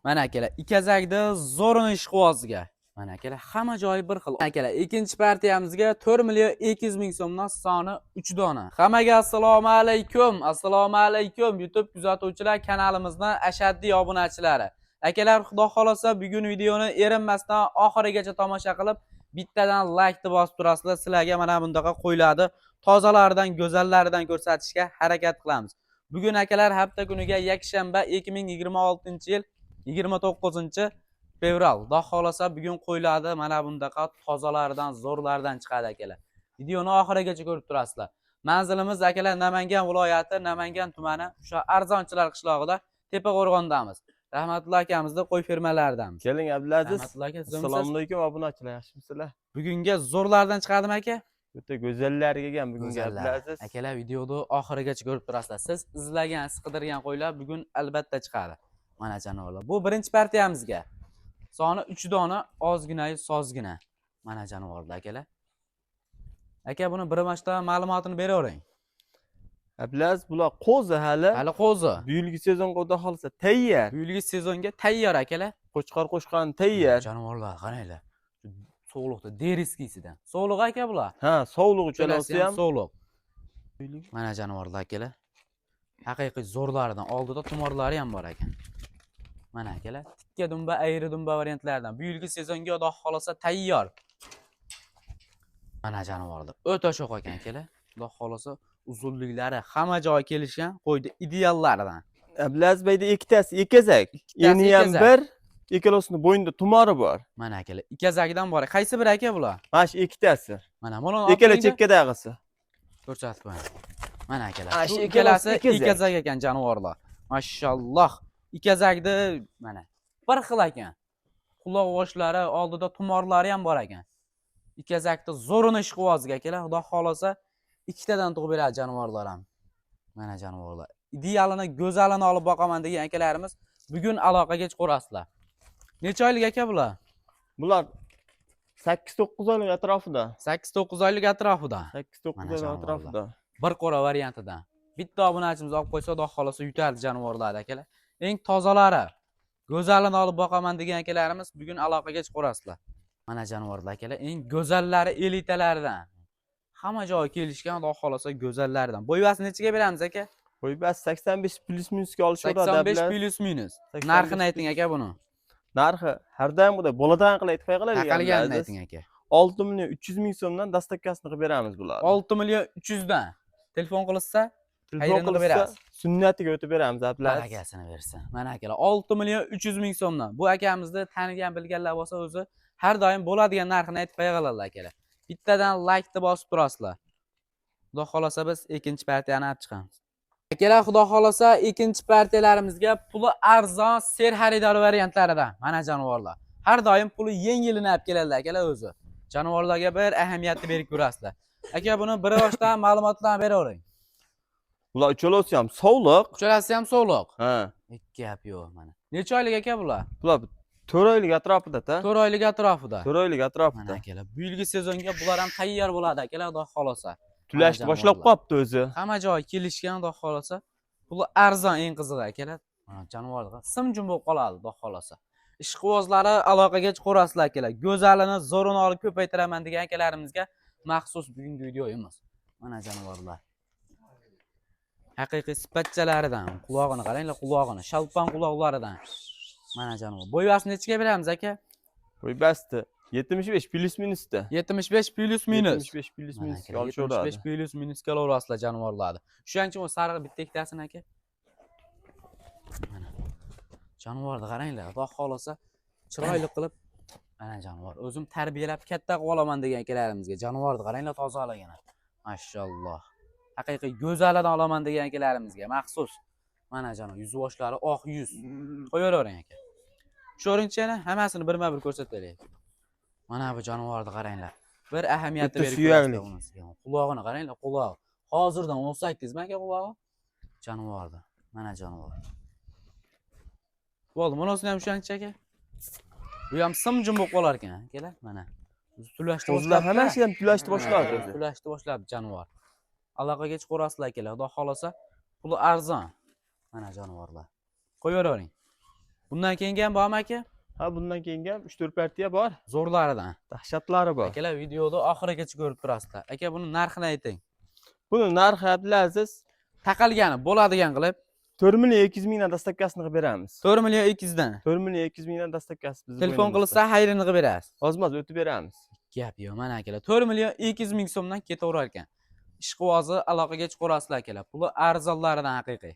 Mana akalar, ikazakda zo'rini ishqibozga. Mana akalar, hamma joyi bir xil. Akalar, ikkinchi partiyamizga 4 million 200 ming so'mdan soni 3 dona. Hammaga assalomu alaykum. Assalomu alaykum YouTube kuzatuvchilar, kanalimizning ashaddiy obunachilari. Akalar, xudo xolasa bugun videoni erinmasdan oxirigacha tomosha qilib, bittadan like bosib turasizlar. Sizlarga mana bundaqa qo'yiladi. Tozalaridan, go'zallaridan ko'rsatishga harakat qilamiz. Bugun akalar hafta kuniga yakshanba 2026-yil 29-fevral. Xudo xolasa bugun qo'yiladi. Mana bundaqa tozalaridan, zo'rlaridan chiqadi akalar. Videoni oxirigacha ko'rib turasizlar. Manzilimiz akalar Namangan viloyati, Namangan tumani, o'sha Arzonchilar qishlog'ida, Tepaqo'rg'ondamiz. Rahmatulloh akamizni qo'y fermalaridanmiz. Keling Abdulaziz. Rahmatulloh aka, Assalomu alaykum obunachilar, yaxshimisizlar? Bugunga zo'rlardan chiqadimi aka? O'ta go'zallar kelgan bugungi Abdulaziz. Akalar videoni oxirigacha ko'rib turasizlar. Siz izlagan, qidirgan qo'ylar bugun albatta chiqadi. Mana janolar. Bu birinchi partiyamizga. Soni 3 dona, ozgina, sozgina. Mana janolarlar akalar. Aka buni birimashdan ma'lumotini beravering. Abdulaziz, bular qo'zi hali. Hali qo'zi. Bu yilgi sezon xudo xolsa tayyor. Bu yilgi sezonga tayyor akalar. Qo'chqor qo'shqan tayyor. Janolarlar qaranglar. So'g'liqda deriskisidan. So'g'liq aka bular. Ha, sog'liq uchun ham so'g'liq. Mana janolarlar akalar. Haqiqiy zo'rlaridan oldida tumorlari ham bor ekan. Mana akalar, tikka dumba, ayri dumba variantlardan. Bu yilgi sezonga xudo xolasa tayyor. Mana janolarlar. O'ta sho'q ekan akalar. Xudo xolasa uzunliklari hamma joy kelishgan qo'ydi ideallaridan. Abdulaziz bayda ikkitasi ekazak. Eni ham bir, ikkalasining bo'yinda tumori bor. Mana akalar, ikazakdan bor. Qaysi bir aka bular? Mana shu ikkitasi. Mana buni ikkala chekkadag'isi. Ko'rsatib qo'ying. Mana akalar, shu ikkalasi ikazak ekan jonivorlar. Mashalloh. Ikazakda mana bir xil ekan. Quloq oshlari, oldida tumorlari ham bor ekan. Ikazakda zo'rini ishqibozga akalar, xudo xolasa ikkitadan tug'ib beradi jonivorlar ham. Mana jonivorlar. Idealini, go'zalini olib boqaman degan akalarimiz bugun aloqaga chiqarasizlar. Necha oylik aka bular? Bular 8-9 oylik atrofida. 8-9 oylik atrofida. 8-9 oylik atrofida. Bir qora variantidan. Bitta obunachimiz olib qo'ysa, xudo xolasa yutadi jonivorlarni akalar. Eng tozalari, go'zalini olib boqaman degan akalarimiz bugun aloqaga chiqarasizlar. Mana jonivorlar akalar, eng go'zallari elitalaridan. Hamma joy kelishgan, xudo xolasa go'zallaridan. Bo'yvasini nechaga beramiz aka? Bo'ybas 85 plus minusga olishadi. 85 plus minus. Narxini ayting aka buni. Narxi har doim bunday boladan qilib aytmay qoladi. Taqalganini ayting aka. 6 million 300 ming so'mdan dastavkasini qilib beramiz bularni. 6 million 300 dan. Telefon qilsa, telefon qilsa sunnatiga o'tib beramiz Abdulaziz. Akasini bersin. Mana akalar 6 million 300 ming so'mdan. Bu akamizni tanigan, bilganlar bo'lsa o'zi har doim bo'ladigan narxini aytib qo'yganlar akalar. Bittadan like ni bosib turasizlar. Xudo xolasa biz ikkinchi partiyani olib chiqamiz. Akalar, xudo xolasa ikkinchi partiyalarimizga puli arzon ser xaridor variantlaridan. Mana jonivorlar. Har doim puli yengilini olib keladilar akalar o'zi. Jonivorlarga bir ahamiyatni berib ko'rasizlar. Aka, buni bir boshdan ma'lumotlarni beravering. Bular uchalasi ham sog'liq. Uchalasi ham sog'liq. Ha. Ikki gap yo'q mana. Necha oylik aka bular? Bular 4 oylik atrofida-da. 4 oylik atrofida. 4 oylik atrofida. Mana akalar, bu yilgi sezonga bular ham tayyor bo'ladi akalar, xudo xolasa. Tulashni boshlab qopti o'zi. Hamma joy kelishgan, xudo xolasa. Puli arzon, eng qizig'i akalar. Mana jonivorlar sim-jim bo'lib qoladi, xudo xolasa. Ishqibozlari aloqaga chiqarasizlar akalar. Go'zalini, zo'rini olib ko'paytiraman degan akalarimizga maxsus bugungi videoyimiz. Mana jonivorlar. Haqiqiy sipatchalaridan, qulog'ini qaranglar, qulog'ini, shalpon quloqlaridan. Mana jonivor. Bo'yvasini nechaga beramiz aka? Bo'ybasdi 75 plus minusda. 75 plus minus. 75 plus minusga olishadi. 75 plus minusga olasizlar jonivorlarni. Shuning uchun sariq bitta ikkitasini aka. Mana. Jonivorni qaranglar, xudo xolasa chiroyli qilib mana jonivor. O'zim tarbiyalab katta qilib olaman degan akalarimizga jonivorni qaranglar, tozaligini. Mashalloh. Haqiqiy go'zalidan olaman degan akalarimizga maxsus. Mana jonivor, yuz boshlari oq yuz. Qo'yavering aka. Shu o'rinchani hammasini birma-bir ko'rsataylik. Mana bu jonivorni qaranglar. Bir ahamiyatni berib ko'ramiz. Qulog'ini qaranglar, quloq. Hozirdan 18 mi aka qulog'i? Jonivorda. Mana jonivor. Bo'ldi, bunisini ham shuncha aka. Bu ham sim-jim bo'lib qolar ekan, akalar. Mana. Tulashni boshlab, hammasi ham tulashni boshladi o'zi. Tulashni boshladi jonivor. Aloqaga chiqarasizlar akalar. Xudo xolasa, puli arzon. Mana jonivorlar. Qo'yavering. Bundan keyingi ham bormi aka? Ha, bundan keyingi ham 3-4 partiya bor. Zo'rlaridan. Dahshatlari bor. Akalar videoda oxirigacha ko'rib turasizlar. Aka buni narxini ayting. Buni narxi Abdulaziz Taqalgani bo'ladigan qilib 4 million 200 mingdan dastavkasini qilib beramiz. 4 million 200 dan. 4 million 200 mingdan dastavkasi bizning. Telefon qilsa xayrini qilib berasiz. Ozmoz o'tib beramiz. Gap yo'q, mana akalar. 4 million 200 ming so'mdan ketaverar ekan. Ishqivozi aloqaga chiqarasizlar akalar. Puli arzonlaridan haqiqiy.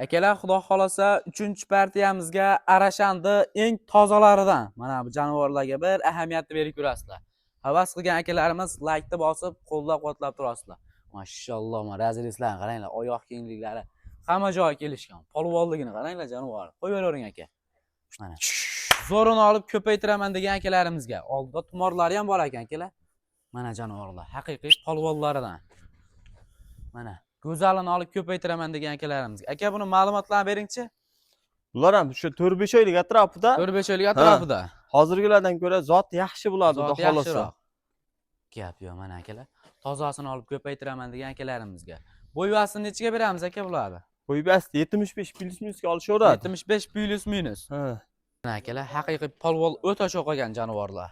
Akalar, xudo xolasa 3-partiyamizga Arashandi eng tozalaridan mana bu jonivorlarga bir ahamiyatni berib ko'rasizlar. Havas qilgan akalarimiz like-ni bosib, qo'llab-quvvatlab turasizlar. Mashalloh, mana razilistlarni qaranglar, oyoq kengliklari hamma joyi kelishgan. Polvonligini qaranglar jonivor. Qo'yavering aka. Mana zo'rini olib ko'paytiraman degan akalarimizga. Oldida tumorlari ham bor ekan akalar. Mana jonivorlar, haqiqiy polvonlaridan. Mana go'zalini olib ko'paytiraman degan akalarimizga. Aka, buni ma'lumotlarni beringchi. Bular ham shu 4-5 oylik atrofida. 4-5 oylik atrofida. Hozirgilardan ko'ra zot yaxshi bo'ladi, xudo Zoti xolasa. yaxshiroq. Gap yo'q, mana akalar. Tozasini olib ko'paytiraman degan akalarimizga. Bo'yvasini nechiga beramiz aka bularni? Bo'ybasti 75 plus minusga olishaveradi. 75 plus minus. Ha. Mana akalar, haqiqiy polvon o'ta cho'qagan jonivorlar.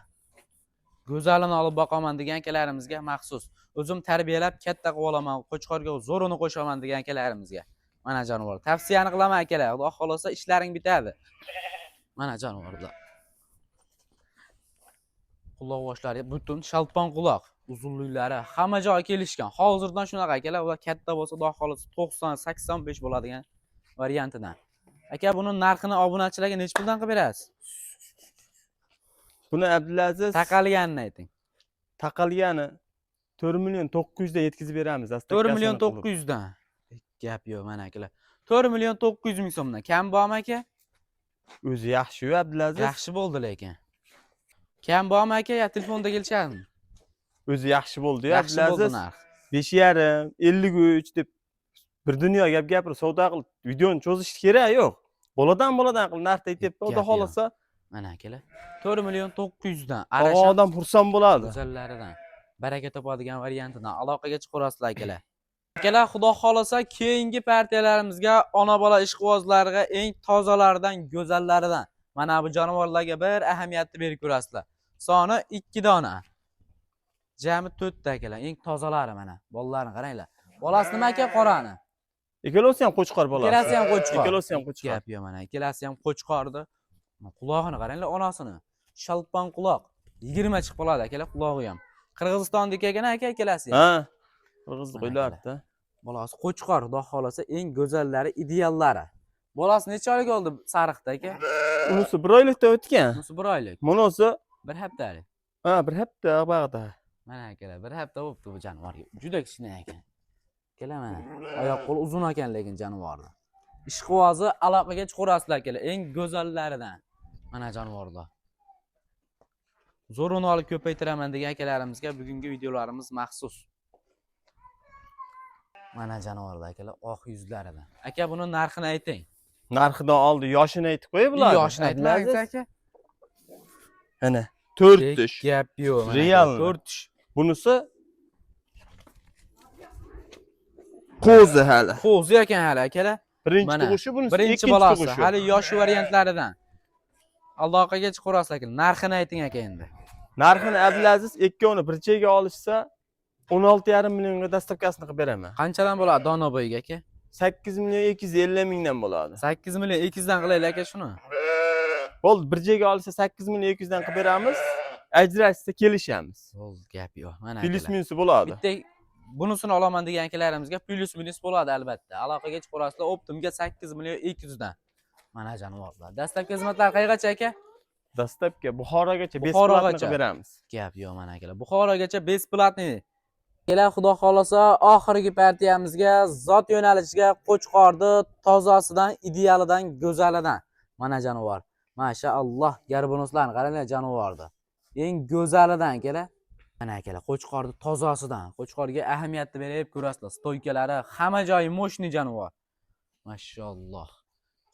Go'zalini olib boqaman degan akalarimizga maxsus. O'zim tarbiyalab katta qilib olaman, qo'chqorga zo'rini qo'shaman degan akalarimizga. Mana jonivor. Tavsiyani qilaman akalar. Xudo xolasa ishlaring bitadi. Mana jonivorlar. Quloq boshlari butun shalpon quloq, uzunliklari hamma joyi kelishgan. Hozirdan shunaqa akalar, ular katta bo'lsa, xudo xolasa 90-85 bo'ladigan variantidan. Aka, buni narxini obunachilarga nech puldan qilib berasiz? Buni Abdulaziz Taqalganini ayting. taqalgani 4 million 900 dan yetkazib beramiz. 4 million 900 dan. Gap yo'q, mana akalar. 4 million 900 ming so'mdan. Kam bormi aka? O'zi yaxshi-yu Abdulaziz. Yaxshi bo'ldi lekin. Kam bormi aka? Ya telefonda kelishadimi? O'zi yaxshi bo'ldi-yu Yaxshi bo'ldi Abdulaziz. narx. 5,5, 53 deb bir dunyo gap gapirib savdo qilib videoni cho'zish kerak yo'q. Boladan qilib narx aytib, xudo xolasa Mana akalar. 4 million 900 dan. odam xursand bo'ladi. Go'zallaridan. Baraka topadigan variantidan aloqaga chiqarasizlar akalar. Akalar, xudo xolasa keyingi partiyalarimizga ona bola ishqibozlariga eng tozalaridan, go'zallaridan mana bu jonivorlarga bir ahamiyatni berib ko'rasizlar. Soni 2 dona. Jami 4 ta akalar, eng tozalari mana. Bolalarini qaranglar. Bolasi nima aka, qorani? Ikkalasi ham qo'chqor bo'ladi. Ikkalasi ham qo'chqor. Ikkalasi ham qo'chqor. Gap yo'q mana. Ikkalasi ham qo'chqordi. Qulog'ini qaranglar, onasini. Shalpon quloq. 20 chiqib qoladi akalar, qulog'i ham. Qirg'izistondagi ekan aka, ikkalasi ham. Ha. Qirg'iz qo'ylardi. Bolasi qo'chqor, xudo xolasa eng go'zallari, ideallari. Bolasi necha oylik oldi sariqda aka? Unisi 1 oylikdan o'tgan. Bunisi 1 oylik. Bunisi 1 haftalik. ha 1 hafta bag'da. Mana akalar, 1 hafta bo'libdi bu jonivorga. Juda kichkina ekan. Akalar mana. Oyoq qo'li uzun ekan lekin jonivorni. Ishqivozi aloqaga chiqarasizlar akalar, eng go'zallaridan. Mana jonivorlar. Zo'rini olib ko'paytiraman degan akalarimizga bugungi videolarimiz maxsus. Mana jonivorlar akalar, oq yuzlaridan. Aka, buni narxini ayting. Narxidan oldi yoshini aytib qo'y bular. Yoshini aytmaysiz aka. Ana 4 tish. Gap yo'q. Real. 4 tish. Bunisi qo'zi hali. Qo'zi ekan hali akalar. Birinchi Mana, tug'ishi bunisi birinchi ikkinchi bolasi. tug'ishi. Hali yosh variantlaridan. Aloqaga chiqarasizlar aka. Narxini ayting aka endi. Narxini Abdulaziz ikkovini bir joyga olishsa 16,5 millionga dastavkasini qilib beraman. Qanchadan bo'ladi dona bo'yiga aka? 8 million 250 mingdan bo'ladi. 8 million 200 dan qilaylik aka shuni. Bo'ldi, bir joyga olsa 8 million 200 dan qilib beramiz. Ajrashsa kelishamiz. Bo'ldi, gap yo'q. Mana Plus akalar. minusi bo'ladi. Bitta bunisini olaman degan akalarimizga plus minus bo'ladi albatta. Aloqaga chiqarasizlar Optimga 8 million 200 dan. Mana jonivorlar. Dastlabki xizmatlar qayergacha aka? Dastlabki Buxorogacha besplatni qilib beramiz. Gap yo'q mana akalar. Buxorogacha besplatni. Kelar xudo xolasa oxirgi partiyamizga zot yo'nalishiga qo'chqordi, tozasidan, idealidan, go'zalidan. Mana jonivor. Mashaalloh, garbonoslarni qaranglar jonivordi. Eng go'zalidan kelar. Mana akalar, qo'chqordi tozasidan. Qo'chqorga ahamiyatni berib ko'rasizlar. Stoykalari, hamma joyi mo'shni jonivor. Mashaalloh.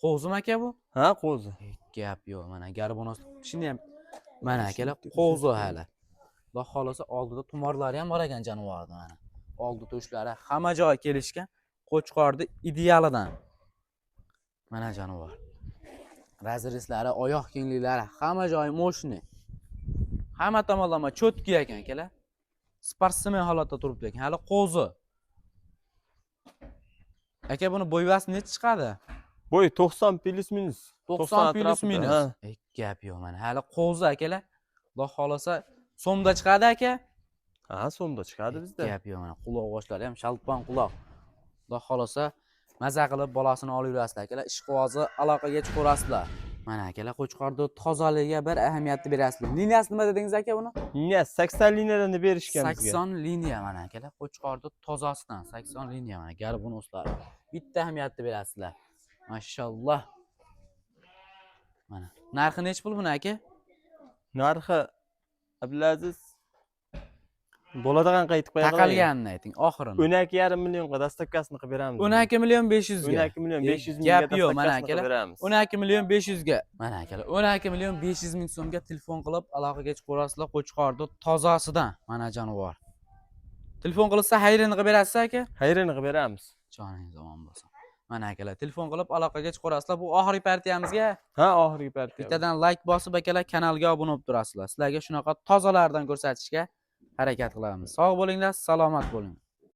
Qo'zim aka bu? Ha, qo'zi. Gap yo'q, mana garbonos. Shuni ham mana akalar, qo'zi hali. Xudo xolasa oldida tumorlari ham bor ekan jonivorda mana. Oldi to'shlari hamma joyi kelishgan. Qo'chqordi idealidan. Mana jonivor. razreslari, oyoq kengliklari, hamma joyi moshni. Hamma tomonlama cho'tki ekan akalar. Sportsmen holatda turibdi ekan. Hali qo'zi. Aka buni bo'yvasi necha chiqadi? Bo'y 90 plus minus. 90 plus atrofida, minus. ha. Gap yo'q mana. Hali qo'zi akalar. Xudo xolasa so'mda chiqadi aka. Ha, so'mda chiqadi bizda. Gap yo'q mana. Quloq oshlari ham shalpon quloq. Xudo xolasa maza qilib bolasini olib yurasizlar akalar. Ishqivozi aloqaga chiqarasizlar. Mana akalar Qo'chqorda tozaligiga bir ahamiyatni berasizlar. Liniyasi nima dedingiz aka buni? Liniya 80 liniyadan berishgan bizga. 80 liniya mana akalar. Qo'chqorda tozasidan 80 liniya mana. Garbonuslar. Bitta ahamiyatni berasizlar. Mashalloh. Mana. Narxi nech pul buni aka? Narxi Abdulaziz bo'ladigan qaytib qo'ya qoling. Taqalganini ayting, oxirini. 12,5 millionga dastavkasini qilib beramiz. 12 million 500 ga. 12 million 500 Gap mingga yo'q mana dastavkasini qilib akalar. beramiz. 12 million 500 ga. Mana akalar, 12 million 500 ming so'mga telefon qilib aloqaga chiqarasizlar Qo'chqorda tozasidan. Mana jonivor. Telefon qilsa hayrini qilib berasiz aka? Hayrini qilib beramiz. Joningiz omon bo'lsin. Mana akalar, telefon qilib aloqaga chiqarasizlar. Bu oxirgi partiyamizga Ha, oxirgi partiya. bittadan like bosib akalar kanalga obuna bo'lib turasizlar. Sizlarga shunaqa tozalardan ko'rsatishga harakat qilamiz. Sog' bo'linglar, salomat bo'ling.